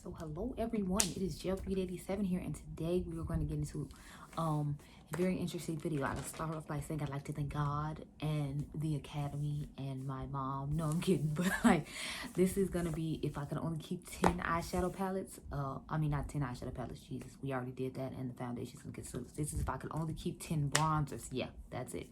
So hello everyone, it is Jelbeat87 here, and today we are going to get into a very interesting video. I'll start off by saying I'd like to thank God and the Academy and my mom. No, I'm kidding, but like this is gonna be if I can only keep 10 eyeshadow palettes. I mean not 10 eyeshadow palettes, Jesus, we already did that, and the foundations and concealers. This is if I could only keep 10 bronzers. Yeah, that's it.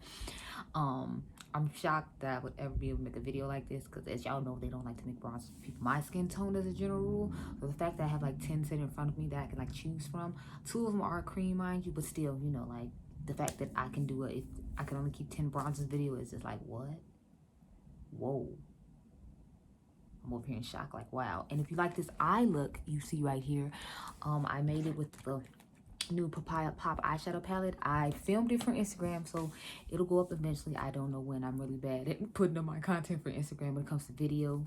I'm shocked that I would ever be able to make a video like this, because as y'all know, they don't like to make bronzers for people my skin tone as a general rule. So the fact that I have like 10 sitting in front of me that I can like choose from, 2 of them are cream, mind you, but still, you know, like the fact that I can do it, if I can only keep 10 bronzers video is just like, what? Whoa. I'm over here in shock, like wow. And if you like this eye look you see right here, I made it with the new Papaya Pop eyeshadow palette. I filmed it for Instagram, so it'll go up eventually. I don't know when. I'm really bad at putting up my content for Instagram when it comes to videos,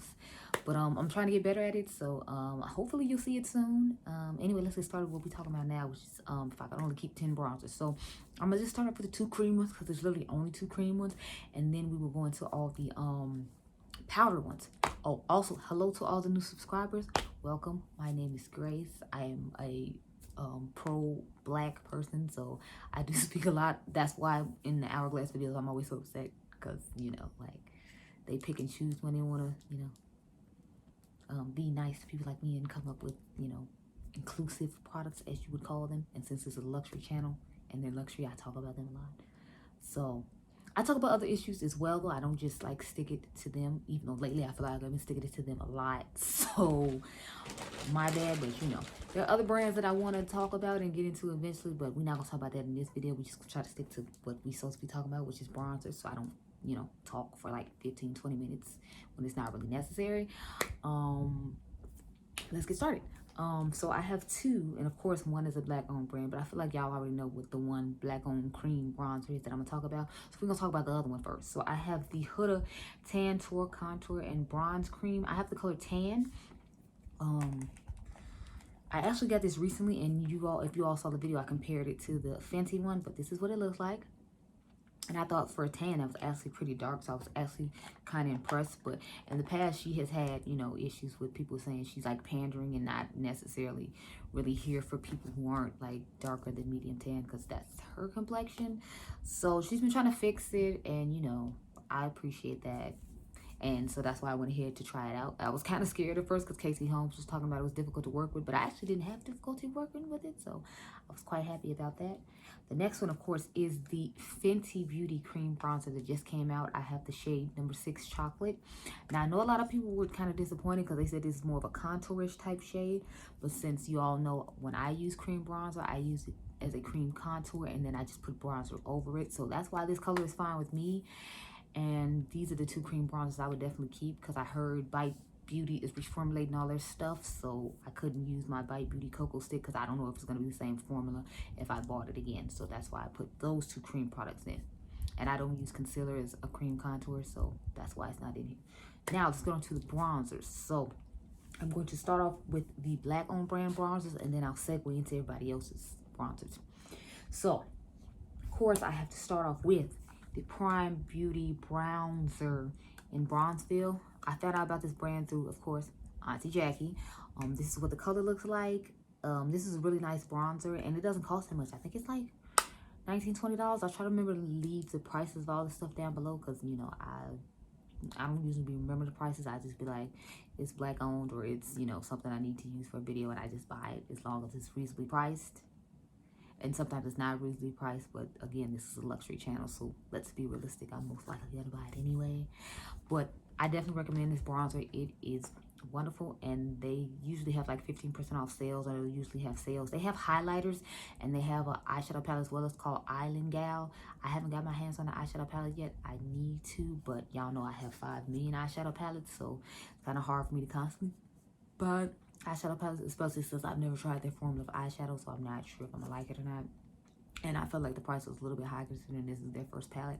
but I'm trying to get better at it, so hopefully you'll see it soon. Anyway, let's get started with what we're talking about now, which is if I can only keep 10 bronzers. So I'm gonna just start off with the 2 cream ones, because there's literally only 2 cream ones, and then we will go into all the powder ones. Oh, also hello to all the new subscribers, welcome. My name is Grace. I am a pro-black person, so I do speak a lot. That's why in the hourglass videos I'm always so upset, because you know, like they pick and choose when they want to, you know, be nice to people like me and come up with, you know, inclusive products, as you would call them. And since it's a luxury channel and they're luxury, I talk about them a lot. So I talk about other issues as well, though. I don't just like stick it to them, even though lately I feel like I've been sticking it to them a lot. So my bad, but you know, there are other brands that I want to talk about and get into eventually, but we're not gonna talk about that in this video. We just try to stick to what we're supposed to be talking about, which is bronzers, so I don't, you know, talk for like 15-20 minutes when it's not really necessary. Let's get started. So I have 2, and of course one is a black owned brand, but I feel like y'all already know what the one black owned cream bronzer is that I'm gonna talk about. So we're gonna talk about the other one first. So I have the Huda Tan Tour Contour and Bronze Cream. I have the color tan. I actually got this recently, and you all, if you all saw the video, I compared it to the Fenty one, but this is what it looks like. And I thought for a tan, that was actually pretty dark, so I was actually kind of impressed. But in the past, she has had, you know, issues with people saying she's like pandering and not necessarily really here for people who aren't like darker than medium tan, because that's her complexion. So she's been trying to fix it, and you know, I appreciate that. And so that's why I went ahead to try it out. I was kind of scared at first because Casey Holmes was talking about it was difficult to work with, but I actually didn't have difficulty working with it, so I was quite happy about that. The next one, of course, is the Fenty Beauty Cream Bronzer that just came out. I have the shade number 6 Chocolate. Now, I know a lot of people were kind of disappointed because they said this is more of a contourish type shade, but since you all know when I use cream bronzer, I use it as a cream contour, and then I just put bronzer over it. So that's why this color is fine with me. And these are the 2 cream bronzers I would definitely keep, because I heard Bite Beauty is reformulating all their stuff, so I couldn't use my Bite Beauty Cocoa Stick because I don't know if it's going to be the same formula if I bought it again. So that's why I put those 2 cream products in. And I don't use concealer as a cream contour, so that's why it's not in here. Now let's go on to the bronzers. So I'm going to start off with the black owned brand bronzers, and then I'll segue into everybody else's bronzers. So of course I have to start off with the Prime Beauty Bronzer in Bronzeville. I found out about this brand through, of course, Auntie Jackie. This is what the color looks like. This is a really nice bronzer, and it doesn't cost that much. I think it's like $19-20. I'll try to remember to leave the prices of all this stuff down below, because you know I don't usually remember the prices. I just be like, it's black owned, or it's, you know, something I need to use for a video, and I just buy it as long as it's reasonably priced. And sometimes it's not reasonably priced, but again, this is a luxury channel, so let's be realistic. I'm most likely gonna buy it anyway. But I definitely recommend this bronzer. It is wonderful, and they usually have like 15% off sales, or they usually have sales. They have highlighters, and they have an eyeshadow palette as well. It's called Island Gal. I haven't got my hands on the eyeshadow palette yet. I need to, but y'all know I have 5 million eyeshadow palettes, so it's kind of hard for me to constantly buy eyeshadow palettes, especially since I've never tried their formula of eyeshadow, so I'm not sure if I'm gonna like it or not. And I felt like the price was a little bit high considering this is their first palette.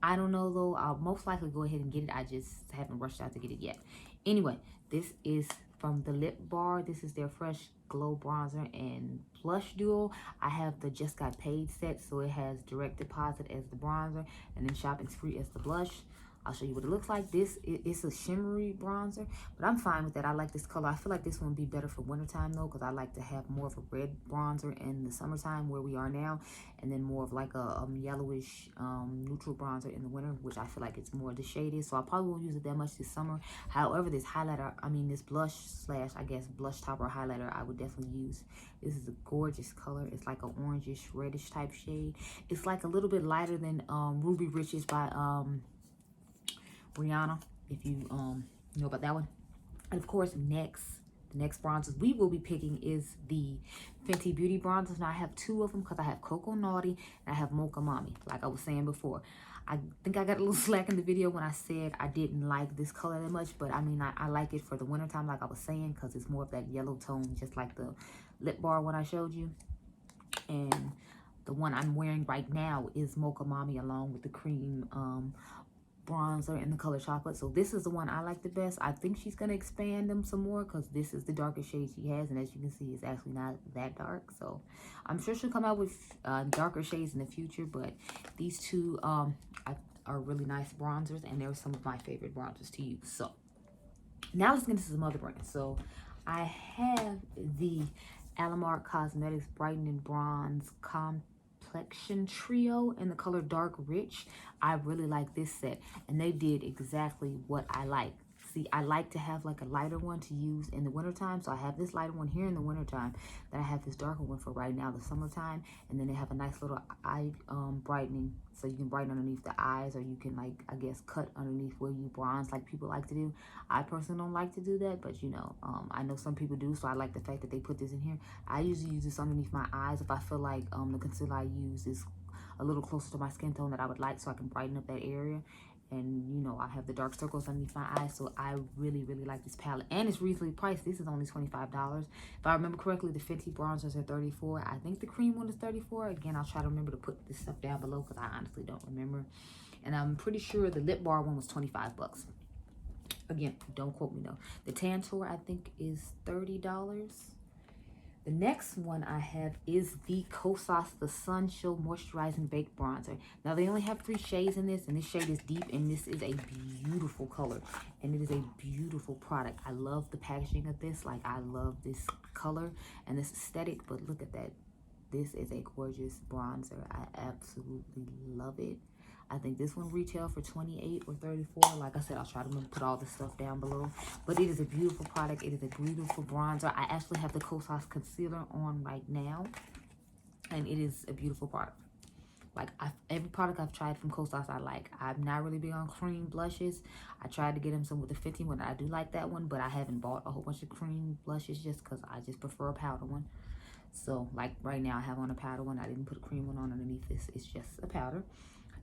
I don't know though. I'll most likely go ahead and get it. I just haven't rushed out to get it yet. Anyway, this is from the Lip Bar. This is their Fresh Glow Bronzer and Blush Duo. I have the Just Got Paid set, so it has direct deposit as the bronzer and then shopping spree as the blush. I'll show you what it looks like. It's a shimmery bronzer, but I'm fine with that. I like this color. I feel like this one would be better for wintertime though, because I like to have more of a red bronzer in the summertime where we are now, and then more of like a yellowish neutral bronzer in the winter, which I feel like it's more the shade is. So I probably won't use it that much this summer. However, this highlighter, this blush slash, I guess, blush topper highlighter, I would definitely use. This is a gorgeous color. It's like an orangish, reddish type shade. It's like a little bit lighter than Ruby Riches by Breonna, if you know about that one. And of course, the next bronzers we will be picking is the Fenty Beauty bronzers. Now I have two of them because I have Cocoa Naughty and I have Mocha Mommy, like I was saying before. I think I got a little slack in the video when I said I didn't like this color that much, but I like it for the wintertime, like I was saying, because it's more of that yellow tone, just like the lip bar one I showed you. And the one I'm wearing right now is Mocha Mommy, along with the cream bronzer in the color chocolate. So this is the one I like the best. I think she's going to expand them some more because this is the darkest shade she has, and as you can see, it's actually not that dark. So I'm sure she'll come out with darker shades in the future, but these two are really nice bronzers, and they're some of my favorite bronzers to use. So now let's get into some other brands. So I have the Alamar Cosmetics Brightening Bronze Complexion Trio in the color Dark Rich. I really like this set, and they did exactly what I like. See, I like to have like a lighter one to use in the wintertime, so I have this lighter one here in the wintertime. Then I have this darker one for right now, the summertime, and then they have a nice little eye brightening, so you can brighten underneath the eyes, or you can, like, I guess, cut underneath where you bronze like people like to do. I personally don't like to do that, but you know, I know some people do, so I like the fact that they put this in here. I usually use this underneath my eyes if I feel like the concealer I use is a little closer to my skin tone that I would like, so I can brighten up that area. And you know, I have the dark circles underneath my eyes, so I really like this palette, and it's reasonably priced. This is only $25. If I remember correctly, the Fenty bronzers are $34. I think the cream one is $34. Again, I'll try to remember to put this stuff down below because I honestly don't remember. And I'm pretty sure the lip bar one was 25 bucks. Again, don't quote me though. The Tantour, I think, is $30. The next one I have is the Kosas The Sun Show Moisturizing Baked Bronzer. Now, they only have 3 shades in this, and this shade is deep, and this is a beautiful color, and it is a beautiful product. I love the packaging of this. Like, I love this color and this aesthetic, but look at that. This is a gorgeous bronzer. I absolutely love it. I think this one retail for $28 or $34. Like I said, I'll try to put all this stuff down below. But it is a beautiful product. It is a beautiful bronzer. I actually have the Kosas concealer on right now, and it is a beautiful product. Like, every product I've tried from Kosas I like. I'm not really big on cream blushes. I tried to get them some with the Fenty one. I do like that one, but I haven't bought a whole bunch of cream blushes just because I just prefer a powder one. So, like, right now I have on a powder one. I didn't put a cream one on underneath this. It's just a powder.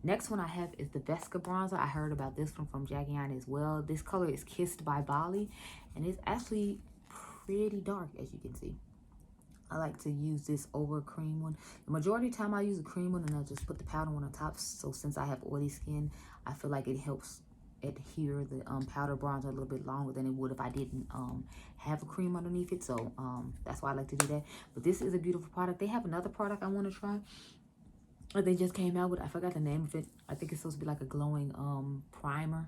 Next one I have is the Vesca bronzer. I heard about this one from Jackie Ann as well. This color is Kissed by Bali, and it's actually pretty dark, as you can see. I like to use this over a cream one. The majority of the time I use a cream one, and I'll just put the powder one on top. So since I have oily skin, I feel like it helps adhere the powder bronzer a little bit longer than it would if I didn't have a cream underneath it. So that's why I like to do that. But this is a beautiful product. They have another product I want to try. They just came out with, I forgot the name of it. I think it's supposed to be like a glowing primer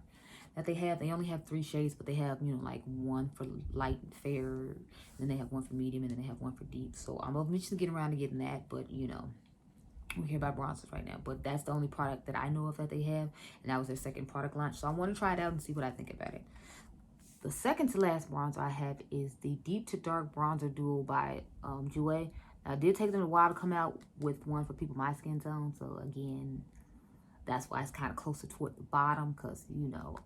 that they have. They only have 3 shades, but they have, you know, like one for light and fair, and then they have one for medium, and then they have one for deep. So I'm eventually getting around to getting that, but you know, we're here about bronzers right now. But that's the only product that I know of that they have, and that was their second product launch. So I want to try it out and see what I think about it. The second to last bronzer I have is the Deep to Dark Bronzer Duo by Jouer. Now, it did take them a while to come out with one for people my skin tone. So, again, that's why it's kind of closer toward the bottom. Because, you know,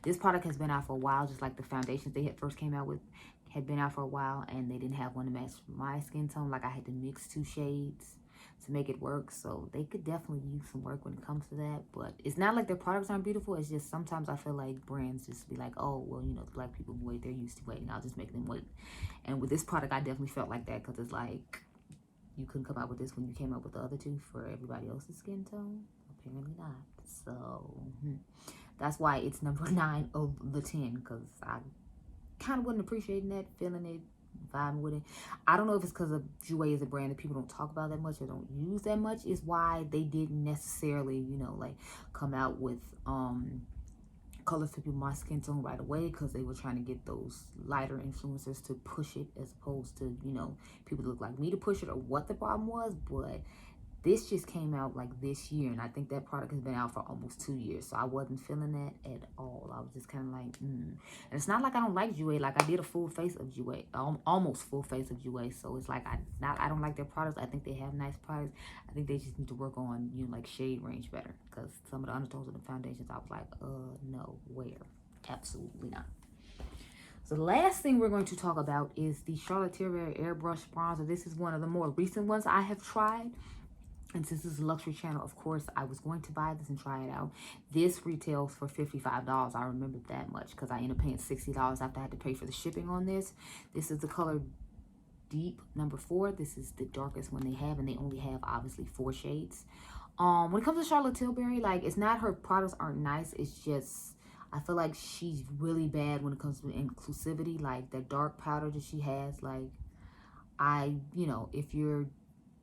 this product has been out for a while. Just like the foundations they had first came out with had been out for a while. And they didn't have one to match my skin tone. Like, I had to mix 2 shades to make it work. So, they could definitely use some work when it comes to that. But it's not like their products aren't beautiful. It's just sometimes I feel like brands just be like, oh, well, you know, the black people wait. They're used to waiting. I'll just make them wait. And with this product, I definitely felt like that, because it's like, you couldn't come out with this when you came out with the other 2 for everybody else's skin tone. Apparently not. So that's why it's number 9 of the 10, because I kind of wasn't appreciating that, feeling it vibing with it. I don't know if it's because of Jouer is a brand that people don't talk about that much or don't use that much, is why they didn't necessarily, you know, like come out with colors for people my skin tone right away, because they were trying to get those lighter influencers to push it as opposed to, you know, people that look like me to push it, or what the problem was. But this just came out like this year, and I think that product has been out for almost 2 years, so I wasn't feeling that at all. I was just kind of like, And it's not like I don't like Jouer. Like, I did a full face of Jouer, almost full face of Jouer, so it's like I don't like their products. I think they have nice products. I think they just need to work on, you know, like shade range better, because some of the undertones of the foundations, I was like, no, where? Absolutely not. So the last thing we're going to talk about is the Charlotte Tilbury Airbrush Bronzer. This is one of the more recent ones I have tried. And since this is a luxury channel, of course, I was going to buy this and try it out. This retails for $55. I remember that much because I ended up paying $60 after I had to pay for the shipping on this. This is the color Deep number 4. This is the darkest one they have, and they only have obviously 4 shades. When it comes to Charlotte Tilbury, like, it's not her products aren't nice. It's just, I feel like she's really bad when it comes to inclusivity. Like, the dark powder that she has, like, you know, if you're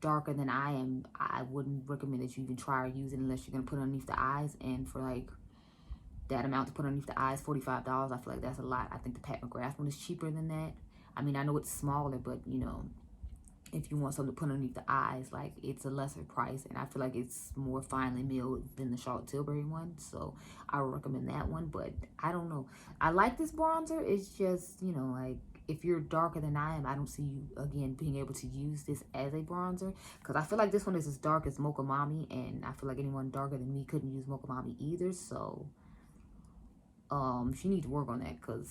darker than I am, I wouldn't recommend that you even try or use it unless you're going to put it underneath the eyes. And for like that amount to put underneath the eyes, $45, I feel like that's a lot. I think the Pat McGrath one is cheaper than that. I mean, I know it's smaller, but you know, if you want something to put underneath the eyes, like, it's a lesser price, and I feel like it's more finely milled than the Charlotte Tilbury one, so I would recommend that one. But I don't know, I like this bronzer. It's just, you know, like, if you're darker than I am, I don't see you, again, being able to use this as a bronzer, because I feel like this one is as dark as Mocha Mami, and I feel like anyone darker than me couldn't use Mocha Mami either. So she needs to work on that, because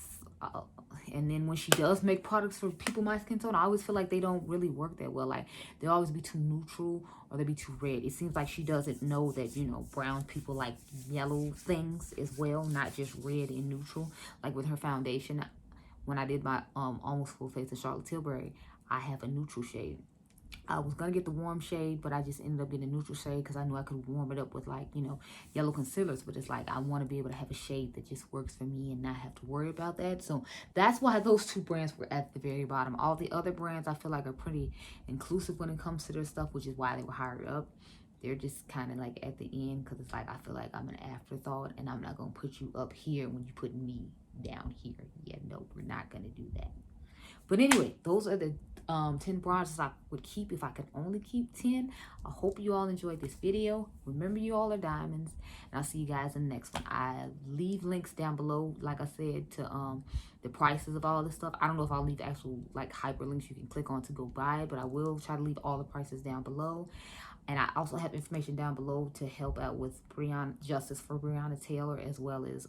and then when she does make products for people my skin tone, I always feel like they don't really work that well. Like, they always be too neutral, or they be too red. It seems like she doesn't know that, you know, brown people like yellow things as well, not just red and neutral. Like with her foundation, when I did my almost full face of Charlotte Tilbury, I have a neutral shade. I was going to get the warm shade, but I just ended up getting a neutral shade because I knew I could warm it up with, like, you know, yellow concealers. But it's like, I want to be able to have a shade that just works for me and not have to worry about that. So that's why those 2 brands were at the very bottom. All the other brands I feel like are pretty inclusive when it comes to their stuff, which is why they were higher up. They're just kind of like at the end, because it's like, I feel like I'm an afterthought, and I'm not going to put you up here when you put me down here. Yeah, no, we're not going to do that. But anyway, those are the 10 bronzers I would keep if I could only keep 10. I hope you all enjoyed this video. Remember, you all are diamonds, and I'll see you guys in the next one. I leave links down below, like I said, to the prices of all this stuff. I don't know if I'll leave actual, like, hyperlinks you can click on to go buy it, but I will try to leave all the prices down below. And I also have information down below to help out with justice for Breonna Taylor, as well as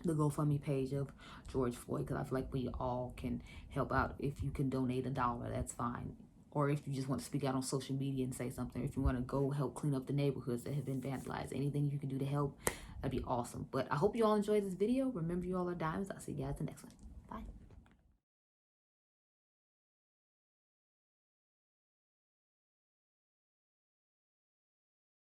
the GoFundMe page of George Floyd, because I feel like we all can help out. If you can donate $1, that's fine. Or if you just want to speak out on social media and say something, if you want to go help clean up the neighborhoods that have been vandalized, anything you can do to help, that'd be awesome. But I hope you all enjoyed this video. Remember, you all are diamonds. I'll see you guys in the next one.